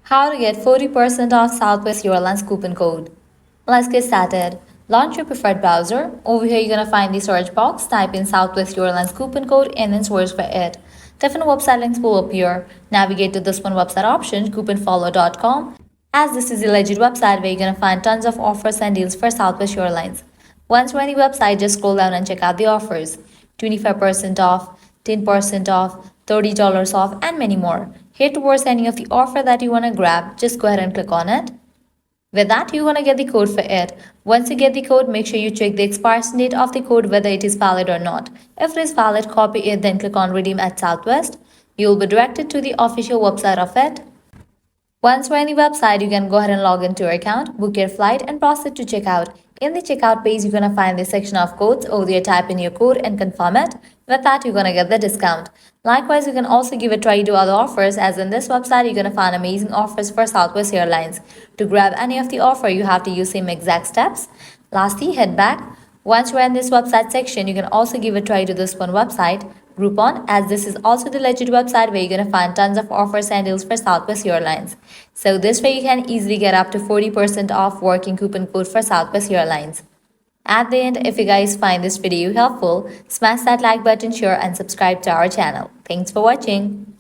How to get 40% off Southwest Airlines coupon code. Let's get started. Launch your preferred browser. Over here, you're going to find the search box. Type in Southwest Airlines coupon code and then search for it. Different website links will appear. Navigate to this one website option, couponfollow.com, as this is a legit website where you're going to find tons of offers and deals for Southwest Airlines. Once you're on the website, just scroll down and check out the offers. 25% off, 10% off, $30 off, and many more. Head towards any of the offer that you want to grab, just go ahead and click on it. With that, you want to get the code for it. Once you get the code, make sure you check the expiration date of the code whether it is valid or not. If it is valid, copy it, then click on Redeem at Southwest. You will be directed to the official website of it. Once you're on the website, you can go ahead and log into your account, book your flight, and proceed to checkout. In the checkout page, you're going to find the section of codes. Over there, type in your code and confirm it. With that, you're going to get the discount. Likewise, you can also give a try to other offers, as in this website, you're going to find amazing offers for Southwest Airlines. To grab any of the offer, you have to use same exact steps. Lastly, head back. Once you're in this website section, you can also give a try to this one website, Groupon, as this is also the legit website where you're going to find tons of offers and deals for Southwest Airlines. So this way you can easily get up to 40% off working coupon code for Southwest Airlines. At the end, if you guys find this video helpful, smash that like button, share and subscribe to our channel. Thanks for watching.